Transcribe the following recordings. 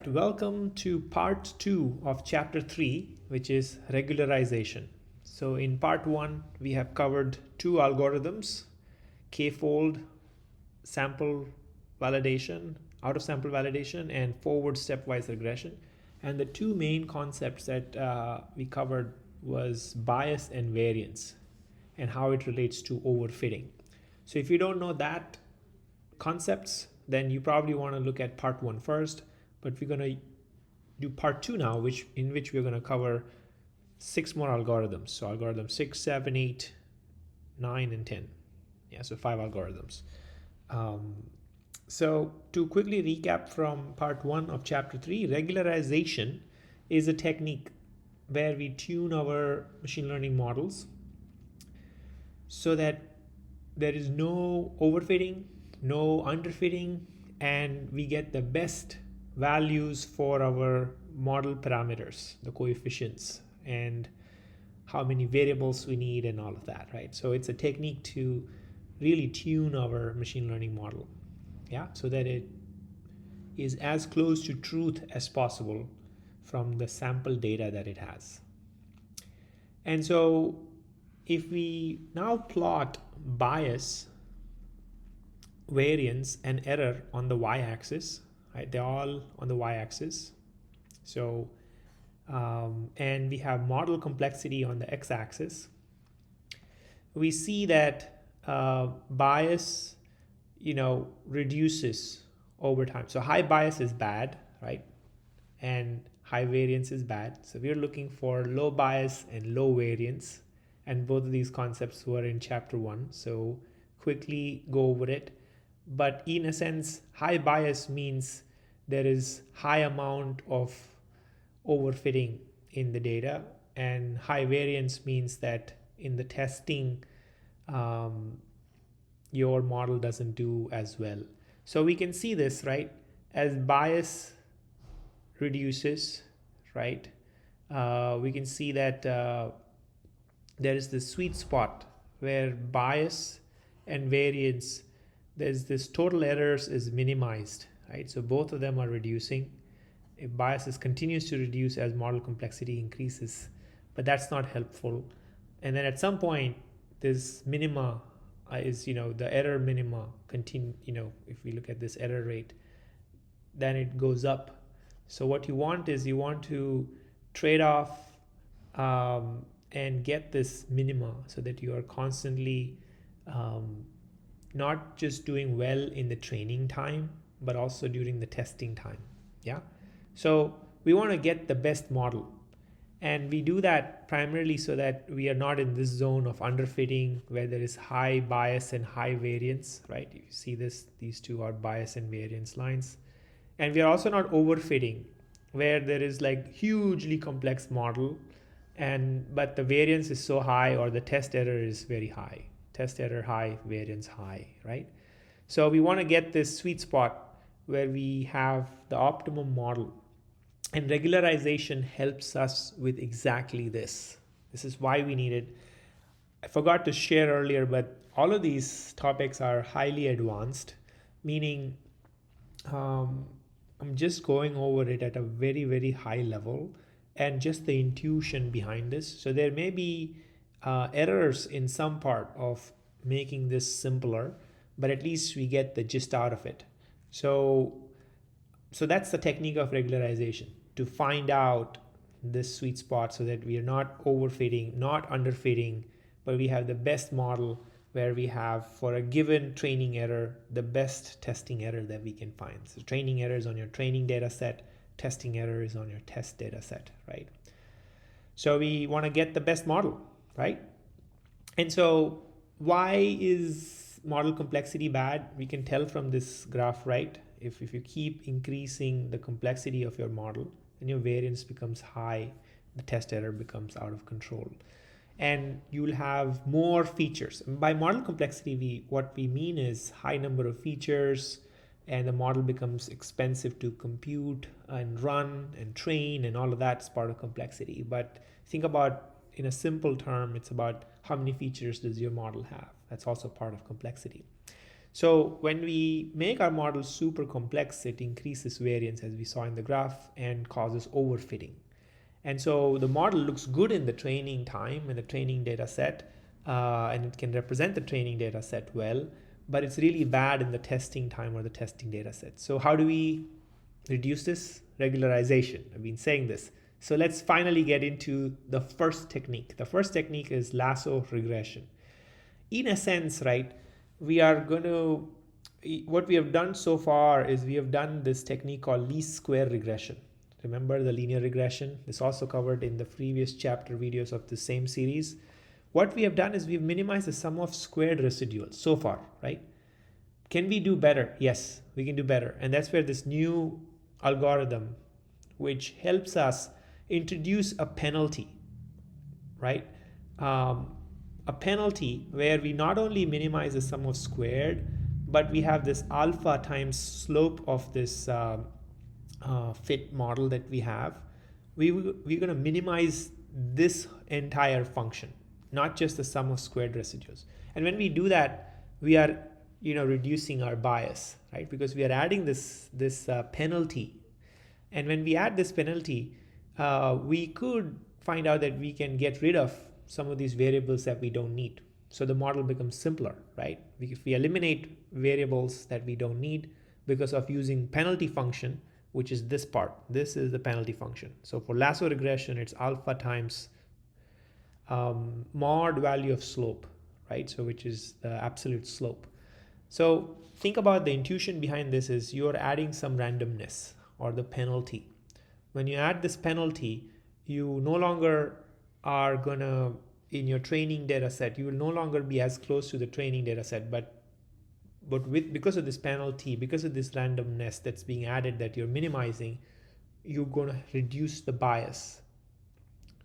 Welcome to part 2 of chapter 3, which is regularization. So in part 1, we have covered two algorithms, k-fold sample validation, out of sample validation, and forward stepwise regression. And the two main concepts that we covered was bias and variance and how it relates to overfitting. So if you don't know that concepts, then you probably want to look at part 1 first. But we're going to do part 2 now, in which we're going to cover 6 more algorithms. So algorithm 6, 7, 8, 9, and 10. Yeah, so 5 algorithms. So to quickly recap from part 1 of chapter 3, regularization is a technique where we tune our machine learning models so that there is no overfitting, no underfitting, and we get the best values for our model parameters, the coefficients, and how many variables we need and all of that, right? So it's a technique to really tune our machine learning model, yeah, so that it is as close to truth as possible from the sample data that it has. And so if we now plot bias, variance, and error on the y-axis, right? They're all on the y-axis. So, and we have model complexity on the x-axis. We see that bias, reduces over time. So high bias is bad, right? And high variance is bad. So we're looking for low bias and low variance. And both of these concepts were in chapter 1. So quickly go over it. But in a sense, high bias means there is high amount of overfitting in the data, and high variance means that in the testing, your model doesn't do as well. So we can see this, right? As bias reduces, right? We can see that there is this sweet spot where bias and variance, there's this total errors is minimized, right? So both of them are reducing. If biases continues to reduce as model complexity increases, but that's not helpful. And then at some point, this minima is, the error minima continue, if we look at this error rate, then it goes up. So what you want is you want to trade off and get this minima so that you are constantly not just doing well in the training time, but also during the testing time. Yeah. So we want to get the best model. And we do that primarily so that we are not in this zone of underfitting where there is high bias and high variance, right? You see this, these two are bias and variance lines. And we are also not overfitting where there is like hugely complex model but the variance is so high or the test error is very high. Test error high, variance high, right? So we want to get this sweet spot where we have the optimum model. And regularization helps us with exactly this. This is why we need it. I forgot to share earlier, but all of these topics are highly advanced, meaning I'm just going over it at a very, very high level and just the intuition behind this. So there may be errors in some part of making this simpler, but at least we get the gist out of it. So that's the technique of regularization, to find out this sweet spot so that we are not overfitting, not underfitting, but we have the best model where we have, for a given training error, the best testing error that we can find. So training error is on your training data set, testing error is on your test data set, right? So we want to get the best model, right? And so why is model complexity bad? We can tell from this graph, right? If you keep increasing the complexity of your model, then your variance becomes high, the test error becomes out of control. And you'll have more features. By model complexity, what we mean is high number of features, and the model becomes expensive to compute and run and train, and all of that's part of complexity. But think about, in a simple term, it's about how many features does your model have. That's also part of complexity. So when we make our model super complex, it increases variance as we saw in the graph and causes overfitting. And so the model looks good in the training time, in the training data set, and it can represent the training data set well, but it's really bad in the testing time or the testing data set. So how do we reduce this? Regularization. I've been saying this. So let's finally get into the first technique. The first technique is lasso regression. In a sense, right, what we have done so far is we have done this technique called least square regression. Remember the linear regression? This also covered in the previous chapter videos of the same series. What we have done is we've minimized the sum of squared residuals so far, right? Can we do better? Yes, we can do better. And that's where this new algorithm, which helps us introduce a penalty, right? A penalty where we not only minimize the sum of squared, but we have this alpha times slope of this fit model that we have. We're going to minimize this entire function, not just the sum of squared residuals. And when we do that, we are reducing our bias, right? Because we are adding this penalty. And when we add this penalty, we could find out that we can get rid of some of these variables that we don't need. So the model becomes simpler, right? If we eliminate variables that we don't need because of using penalty function, which is this part, this is the penalty function. So for lasso regression, it's alpha times mod value of slope, right? So which is the absolute slope. So think about the intuition behind this is you're adding some randomness or the penalty. When you add this penalty, you no longer are gonna, in your training data set, you will no longer be as close to the training data set, but because of this penalty, because of this randomness that's being added that you're minimizing, you're gonna reduce the bias.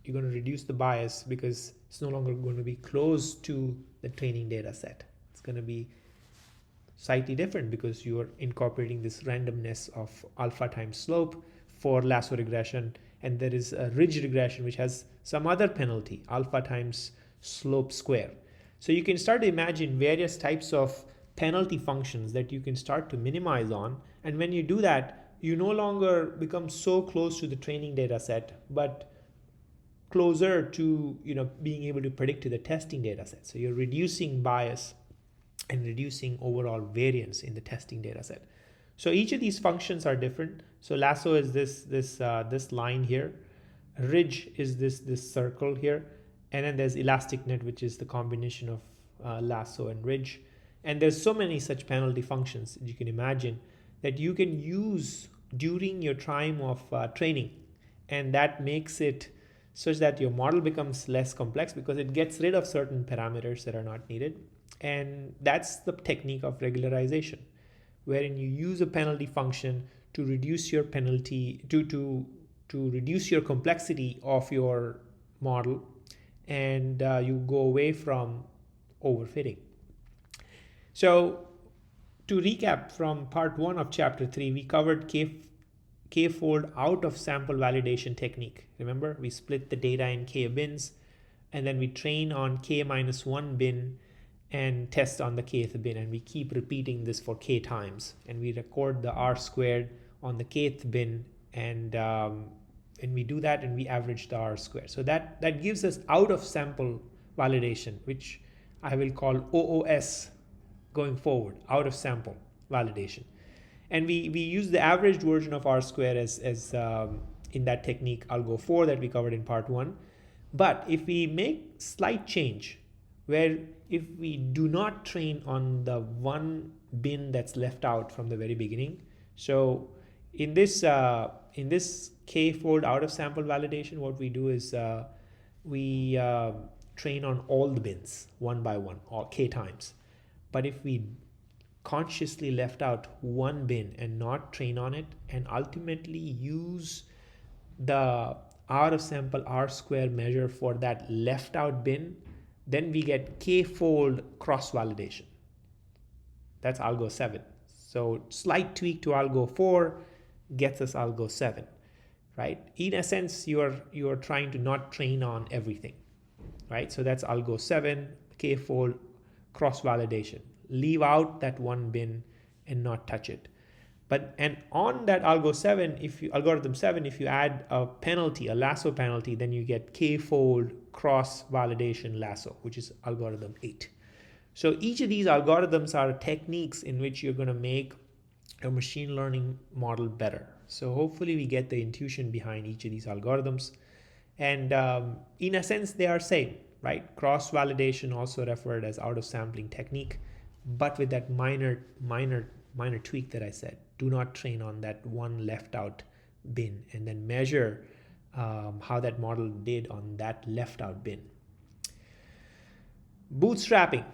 You're gonna reduce the bias because it's no longer going to be close to the training data set. It's gonna be slightly different because you're incorporating this randomness of alpha times slope for lasso regression, and there is a ridge regression which has some other penalty, alpha times slope square. So you can start to imagine various types of penalty functions that you can start to minimize on, and when you do that, you no longer become so close to the training data set, but closer to being able to predict to the testing data set. So you're reducing bias and reducing overall variance in the testing data set. So each of these functions are different. So lasso is this line here, ridge is this circle here, and then there's elastic net, which is the combination of lasso and ridge. And there's so many such penalty functions you can imagine that you can use during your time of training, and that makes it such that your model becomes less complex because it gets rid of certain parameters that are not needed. And that's the technique of regularization, wherein you use a penalty function to reduce your penalty, to reduce your complexity of your model, and you go away from overfitting. So to recap from part 1 of chapter 3, we covered k-fold out of sample validation technique. Remember, we split the data in k bins, and then we train on k-1 bin and test on the kth bin, and we keep repeating this for k times, and we record the r squared on the kth bin, and we do that and we average the r squared. So that gives us out of sample validation, which I will call OOS going forward, out of sample validation. And we use the averaged version of r squared as in that technique algo 4 that we covered in part 1. But if we make slight change, where if we do not train on the one bin that's left out from the very beginning, so in this k-fold out of sample validation, what we do is we train on all the bins one by one, or k times. But if we consciously left out one bin and not train on it, and ultimately use the out of sample r square measure for that left out bin, then we get k-fold cross validation. That's algo 7. So slight tweak to algo 4 gets us algo 7, right? In a sense, you're trying to not train on everything, right? So that's algo 7, k-fold cross validation. leave out that one bin and not touch it. But and on that algorithm 7, if you add a penalty, a lasso penalty, then you get k-fold cross validation lasso, which is algorithm 8. So each of these algorithms are techniques in which you're going to make a machine learning model better. So hopefully we get the intuition behind each of these algorithms. And in a sense, they are same, right? Cross validation, also referred as out of sampling technique, but with that minor tweak that I said. Do not train on that one left out bin, and then measure how that model did on that left out bin. Bootstrapping.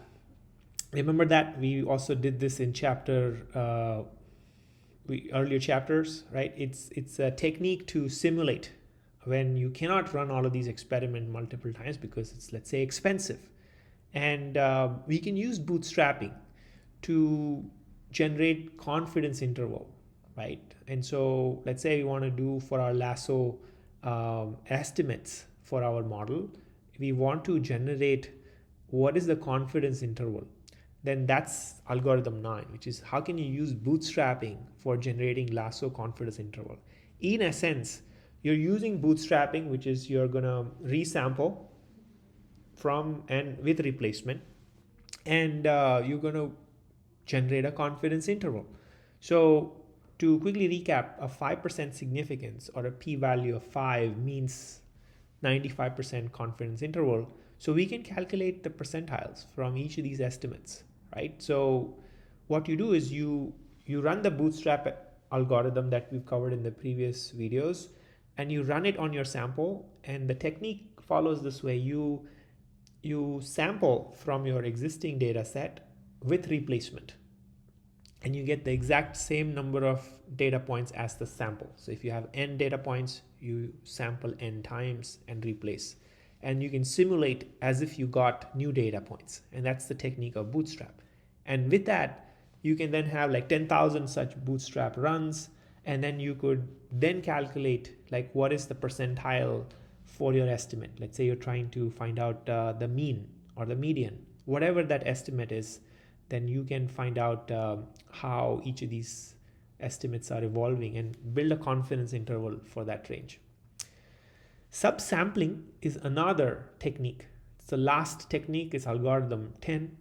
Remember that we also did this in earlier chapters, right? It's a technique to simulate when you cannot run all of these experiments multiple times because it's, let's say, expensive. And we can use bootstrapping to generate confidence interval, right? And so let's say we want to do for our lasso estimates for our model, we want to generate what is the confidence interval. Then that's algorithm 9, which is how can you use bootstrapping for generating lasso confidence interval. In a sense, you're using bootstrapping, which is you're going to resample from and with replacement, and you're going to generate a confidence interval. So to quickly recap, a 5% significance or a p-value of 5 means 95% confidence interval. So we can calculate the percentiles from each of these estimates, right? So what you do is you run the bootstrap algorithm that we've covered in the previous videos, and you run it on your sample, and the technique follows this way. You sample from your existing data set with replacement, and you get the exact same number of data points as the sample. So if you have n data points, you sample n times and replace, and you can simulate as if you got new data points. And that's the technique of bootstrap. And with that, you can then have like 10,000 such bootstrap runs, and then you could then calculate like what is the percentile for your estimate. Let's say you're trying to find out the mean or the median, whatever that estimate is, then you can find out how each of these estimates are evolving and build a confidence interval for that range. Subsampling is another technique. It's the last technique, is algorithm 10.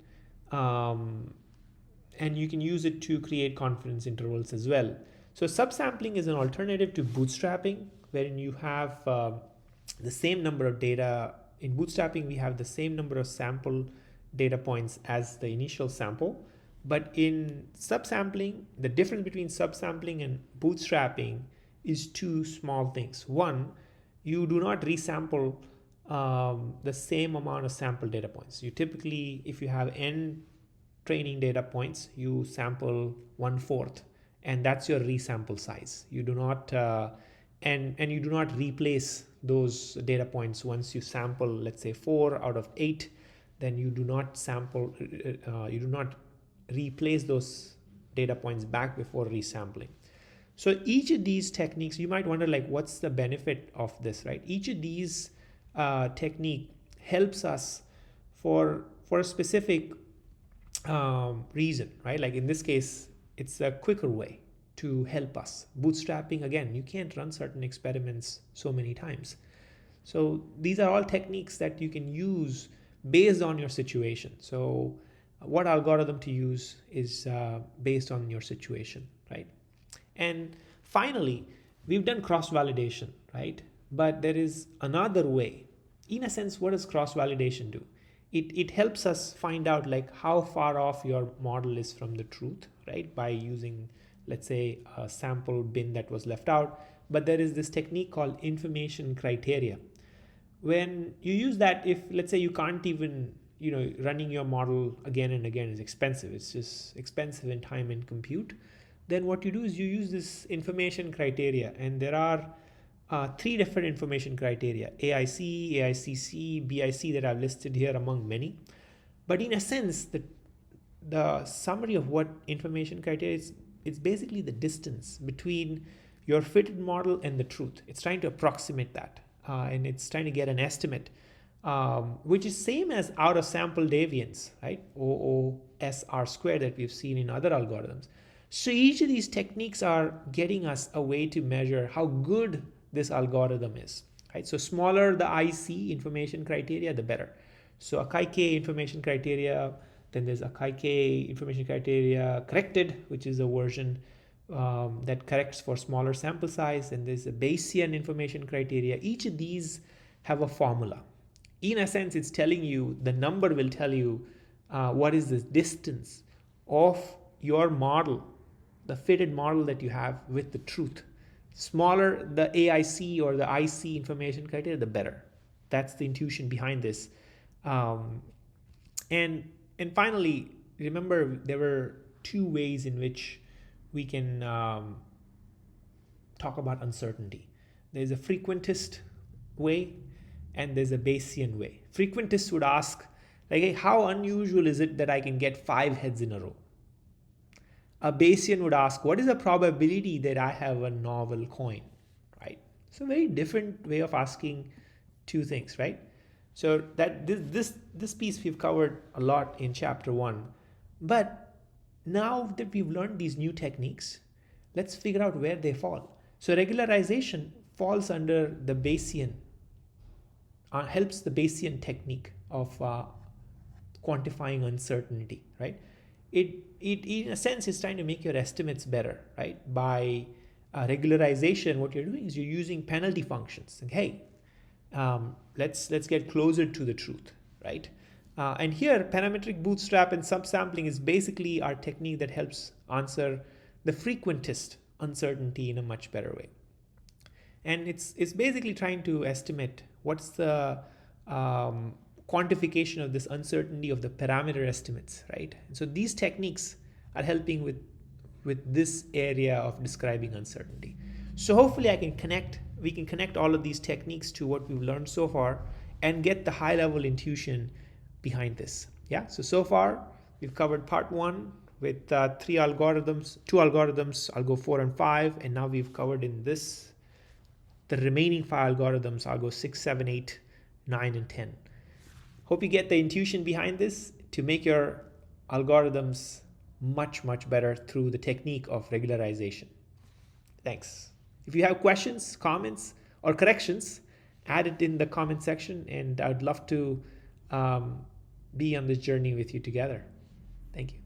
And you can use it to create confidence intervals as well. So subsampling is an alternative to bootstrapping, wherein you have the same number of data. In bootstrapping, we have the same number of sample data points as the initial sample. But in subsampling, the difference between subsampling and bootstrapping is two small things. One, you do not resample the same amount of sample data points. You typically, if you have n training data points, you sample 1/4, and that's your resample size. You do not and you do not replace those data points once you sample, let's say 4 out of 8. Then you do not sample, you do not replace those data points back before resampling. So each of these techniques, you might wonder like, what's the benefit of this, right? Each of these technique helps us for a specific reason, right? Like in this case, it's a quicker way to help us. Bootstrapping, again, you can't run certain experiments so many times. So these are all techniques that you can use based on your situation. So what algorithm to use is based on your situation, right? And finally, we've done cross-validation, right? But there is another way. In a sense, what does cross-validation do? It helps us find out like how far off your model is from the truth, right? By using, let's say, a sample bin that was left out. But there is this technique called information criteria. When you use that, if let's say you can't even, running your model again and again is expensive. It's just expensive in time and compute. Then what you do is you use this information criteria, and there are 3 different information criteria: AIC, AICc, BIC, that I've listed here among many. But in a sense, the summary of what information criteria is, it's basically the distance between your fitted model and the truth. It's trying to approximate that, and it's trying to get an estimate which is same as out of sample deviance, right? OOSR squared that we've seen in other algorithms. So each of these techniques are getting us a way to measure how good this algorithm is, right? So smaller the IC information criteria, the better. So AICc information criteria, then there's AICc information criteria corrected, which is a version that corrects for smaller sample size, and there's a Bayesian information criteria. Each of these have a formula. In a sense, it's telling you, the number will tell you what is the distance of your model, the fitted model that you have with the truth. Smaller the AIC or the IC information criteria, the better. That's the intuition behind this. And finally, remember, there were two ways in which we can talk about uncertainty. There's a frequentist way and there's a Bayesian way. Frequentists would ask, like, hey, how unusual is it that I can get 5 heads in a row? A Bayesian would ask, what is the probability that I have a novel coin, right? So very different way of asking two things, right? So that this piece we've covered a lot in chapter 1. But now that we've learned these new techniques, let's figure out where they fall. So regularization falls under the Bayesian, helps the Bayesian technique of quantifying uncertainty, right? It in a sense is trying to make your estimates better, right? By regularization, what you're doing is you're using penalty functions. And hey, let's get closer to the truth, right? And here, parametric bootstrap and subsampling is basically our technique that helps answer the frequentist uncertainty in a much better way. And it's basically trying to estimate what's the quantification of this uncertainty of the parameter estimates, right? And so these techniques are helping with this area of describing uncertainty. So hopefully we can connect all of these techniques to what we've learned so far and get the high level intuition behind this. Yeah, so far we've covered part 1 with 2 algorithms. I'll go 4 and 5, and now we've covered in this the remaining 5 algorithms. I'll go 6, 7, 8, 9, and 10. Hope you get the intuition behind this to make your algorithms much better through the technique of regularization. Thanks. If you have questions, comments, or corrections, add it in the comment section, and I'd love to be on this journey with you together. Thank you.